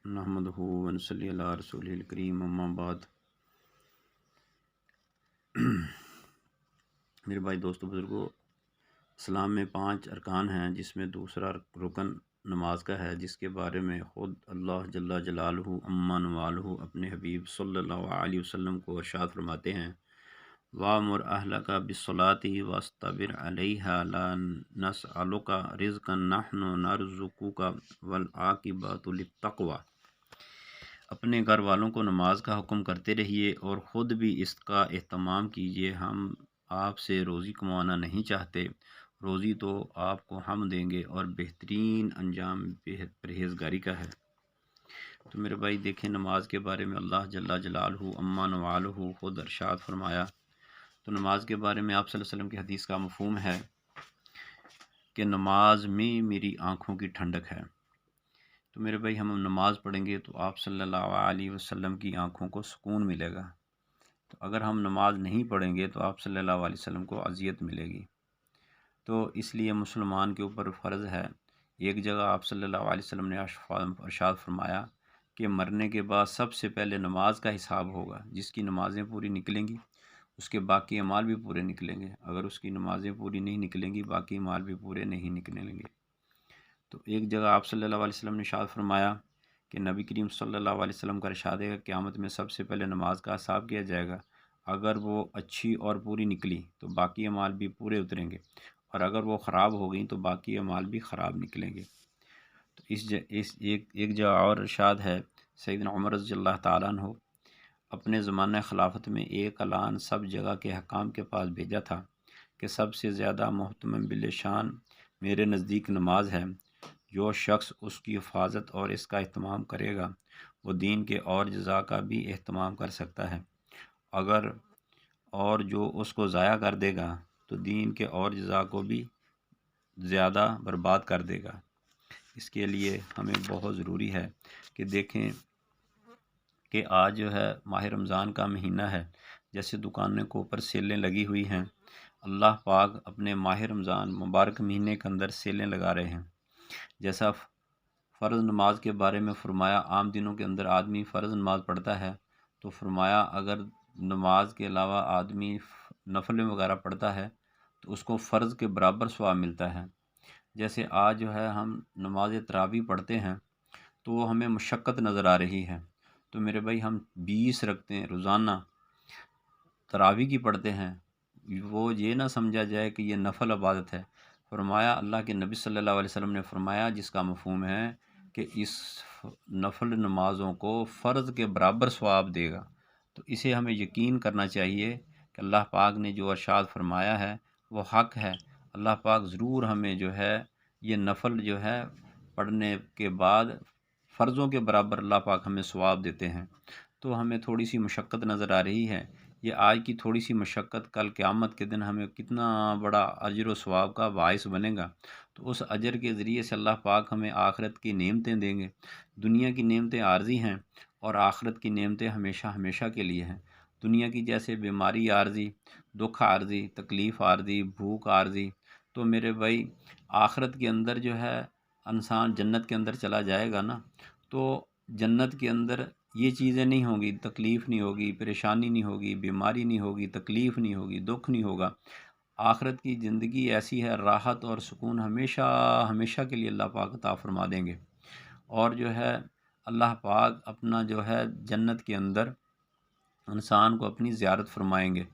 نحمدہ ونصلی علی رسولہ الکریم اما بعد۔ میرے بھائی دوستو بزرگوں، اسلام میں 5 ارکان ہیں، جس میں دوسرا رکن نماز کا ہے، جس کے بارے میں خود اللہ جل جلالہ عما نوالہ اپنے حبیب صلی اللہ علیہ وسلم کو ارشاد فرماتے ہیں: وَأْمُرْ أَهْلَكَ بِالصَّلَاةِ وَاصْطَبِرْ عَلَيْهَا لَا نَسْأَلُكَ رِزْقًا نَحْنُ نَرْزُقُكَ وَالْعَاقِبَةُ لِلتَّقْوَىٰ۔ اپنے گھر والوں کو نماز کا حکم کرتے رہیے اور خود بھی اس کا اہتمام کیجیے۔ ہم آپ سے روزی کمانا نہیں چاہتے، روزی تو آپ کو ہم دیں گے، اور بہترین انجام پرہیزگاری کا ہے۔ تو میرے بھائی دیکھیں، نماز کے بارے میں اللہ جل جلالہ عما نوالہ خود ارشاد فرمایا۔ تو نماز کے بارے میں آپ صلی اللہ علیہ وسلم کی حدیث کا مفہوم ہے کہ نماز میں میری آنکھوں کی ٹھنڈک ہے۔ تو میرے بھائی ہم نماز پڑھیں گے تو آپ صلی اللہ علیہ وسلم کی آنکھوں کو سکون ملے گا۔ تو اگر ہم نماز نہیں پڑھیں گے تو آپ صلی اللہ علیہ وسلم کو اذیت ملے گی۔ تو اس لیے مسلمان کے اوپر فرض ہے۔ ایک جگہ آپ صلی اللہ علیہ وسلم نے ارشاد فرمایا کہ مرنے کے بعد سب سے پہلے نماز کا حساب ہوگا۔ جس کی نمازیں پوری نکلیں گی اس کے باقی اعمال بھی پورے نکلیں گے، اگر اس کی نمازیں پوری نہیں نکلیں گی باقی اعمال بھی پورے نہیں نکلیں گے۔ تو ایک جگہ آپ صلی اللہ علیہ وسلم نے ارشاد فرمایا کہ نبی کریم صلی اللہ علیہ وسلم کا ارشاد ہے کہ قیامت میں سب سے پہلے نماز کا حساب کیا جائے گا۔ اگر وہ اچھی اور پوری نکلی تو باقی اعمال بھی پورے اتریں گے، اور اگر وہ خراب ہو گئیں تو باقی اعمال بھی خراب نکلیں گے۔ تو ایک جگہ اور ارشاد ہے، سیدنا عمر رضی اللہ تعالیٰ عنہ اپنے زمانہ خلافت میں ایک اعلان سب جگہ کے حکام کے پاس بھیجا تھا کہ سب سے زیادہ محتمم بالشان میرے نزدیک نماز ہے۔ جو شخص اس کی حفاظت اور اس کا اہتمام کرے گا وہ دین کے اور جزا کا بھی اہتمام کر سکتا ہے، اور جو اس کو ضائع کر دے گا تو دین کے اور جزا کو بھی زیادہ برباد کر دے گا۔ اس کے لیے ہمیں بہت ضروری ہے کہ دیکھیں کہ آج جو ہے ماہ رمضان کا مہینہ ہے، جیسے دکانوں کے اوپر سیلیں لگی ہوئی ہیں، اللہ پاک اپنے ماہ رمضان مبارک مہینے کے اندر سیلیں لگا رہے ہیں۔ جیسا فرض نماز کے بارے میں فرمایا، عام دنوں کے اندر آدمی فرض نماز پڑھتا ہے، تو فرمایا اگر نماز کے علاوہ آدمی نفل وغیرہ پڑھتا ہے تو اس کو فرض کے برابر ثواب ملتا ہے۔ جیسے آج جو ہے ہم نماز تراویح پڑھتے ہیں تو وہ ہمیں مشقت نظر آ رہی ہے، تو میرے بھائی ہم 20 رکعتیں روزانہ تراویح کی پڑھتے ہیں، وہ یہ نہ سمجھا جائے کہ یہ نفل عبادت ہے۔ فرمایا، اللہ کے نبی صلی اللہ علیہ وسلم نے فرمایا، جس کا مفہوم ہے کہ اس نفل نمازوں کو فرض کے برابر ثواب دے گا۔ تو اسے ہمیں یقین کرنا چاہیے کہ اللہ پاک نے جو ارشاد فرمایا ہے وہ حق ہے۔ اللہ پاک ضرور ہمیں جو ہے یہ نفل جو ہے پڑھنے کے بعد فرضوں کے برابر اللہ پاک ہمیں ثواب دیتے ہیں۔ تو ہمیں تھوڑی سی مشقت نظر آ رہی ہے، یہ آج کی تھوڑی سی مشقت کل قیامت کے دن ہمیں کتنا بڑا اجر و ثواب کا باعث بنے گا۔ تو اس اجر کے ذریعے سے اللہ پاک ہمیں آخرت کی نعمتیں دیں گے۔ دنیا کی نعمتیں عارضی ہیں اور آخرت کی نعمتیں ہمیشہ ہمیشہ کے لیے ہیں۔ دنیا کی جیسے بیماری عارضی، دکھ عارضی، تکلیف عارضی، بھوک عارضی، تو میرے بھائی آخرت کے اندر جو ہے انسان جنت کے اندر چلا جائے گا نا، تو جنت کے اندر یہ چیزیں نہیں ہوں گی، تکلیف نہیں ہوگی، پریشانی نہیں ہوگی، بیماری نہیں ہوگی، تکلیف نہیں ہوگی، دکھ نہیں ہوگا۔ آخرت کی زندگی ایسی ہے، راحت اور سکون ہمیشہ ہمیشہ کے لیے اللہ پاک عطا فرما دیں گے۔ اور جو ہے اللہ پاک اپنا جو ہے جنت کے اندر انسان کو اپنی زیارت فرمائیں گے۔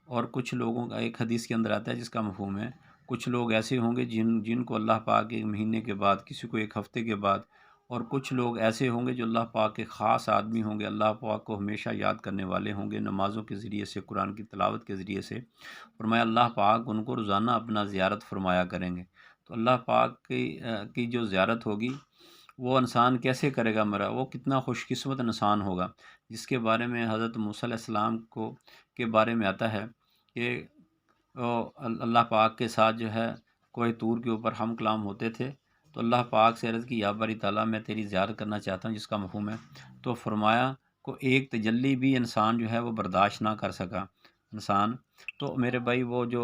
اور کچھ لوگوں کا ایک حدیث کے اندر آتا ہے جس کا مفہوم ہے، کچھ لوگ ایسے ہوں گے جن کو اللہ پاک ایک مہینے کے بعد، کسی کو ایک ہفتے کے بعد، اور کچھ لوگ ایسے ہوں گے جو اللہ پاک کے خاص آدمی ہوں گے، اللہ پاک کو ہمیشہ یاد کرنے والے ہوں گے، نمازوں کے ذریعے سے، قرآن کی تلاوت کے ذریعے سے۔ فرمایا اللہ پاک ان کو روزانہ اپنا زیارت فرمایا کریں گے۔ تو اللہ پاک کی جو زیارت ہوگی وہ انسان کیسے کرے گا، وہ کتنا خوش قسمت انسان ہوگا، جس کے بارے میں حضرت موسیٰ علیہ السلام کے بارے میں آتا ہے کہ اللہ پاک کے ساتھ جو ہے کوہ طور کے اوپر ہم کلام ہوتے تھے، تو اللہ پاک سے عرض کی، یا باری تعالیٰ میں تیری زیارت کرنا چاہتا ہوں، جس کا مفہوم ہے، تو فرمایا کو ایک تجلی بھی انسان جو ہے وہ برداشت نہ کر سکا انسان۔ تو میرے بھائی وہ جو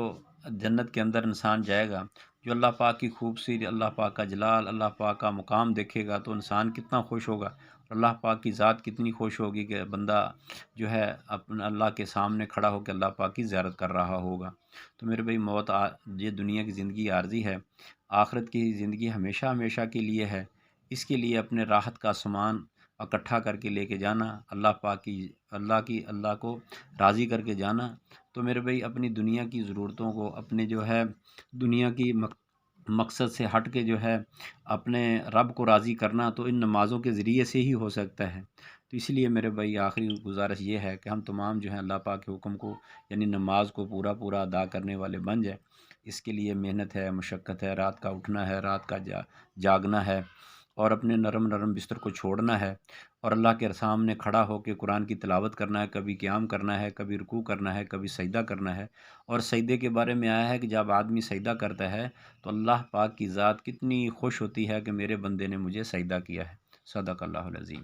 جنت کے اندر انسان جائے گا، جو اللہ پاک کی خوبصورتی، اللہ پاک کا جلال، اللہ پاک کا مقام دیکھے گا، تو انسان کتنا خوش ہوگا۔ اللہ پاک کی ذات کتنی خوش ہوگی کہ بندہ جو ہے اپنا اللہ کے سامنے کھڑا ہو کے اللہ پاک کی زیارت کر رہا ہوگا۔ تو میرے بھائی یہ دنیا کی زندگی عارضی ہے، آخرت کی زندگی ہمیشہ ہمیشہ کے لیے ہے۔ اس کے لیے اپنے راحت کا سامان اکٹھا کر کے لے کے جانا، اللہ کو راضی کر کے جانا۔ تو میرے بھائی اپنی دنیا کی ضرورتوں کو، اپنے جو ہے دنیا کی مقصد سے ہٹ کے جو ہے اپنے رب کو راضی کرنا، تو ان نمازوں کے ذریعے سے ہی ہو سکتا ہے۔ تو اس لیے میرے بھائی آخری گزارش یہ ہے کہ ہم تمام جو ہیں اللہ پاک کے حکم کو یعنی نماز کو پورا پورا ادا کرنے والے بن جائیں۔ اس کے لیے محنت ہے، مشقت ہے، رات کا اٹھنا ہے، رات کا جاگنا ہے، اور اپنے نرم نرم بستر کو چھوڑنا ہے، اور اللہ کے سامنے کھڑا ہو کے قرآن کی تلاوت کرنا ہے، کبھی قیام کرنا ہے، کبھی رکوع کرنا ہے، کبھی سجدہ کرنا ہے۔ اور سجدے کے بارے میں آیا ہے کہ جب آدمی سجدہ کرتا ہے تو اللہ پاک کی ذات کتنی خوش ہوتی ہے کہ میرے بندے نے مجھے سجدہ کیا ہے۔ صدق اللہ العظیم۔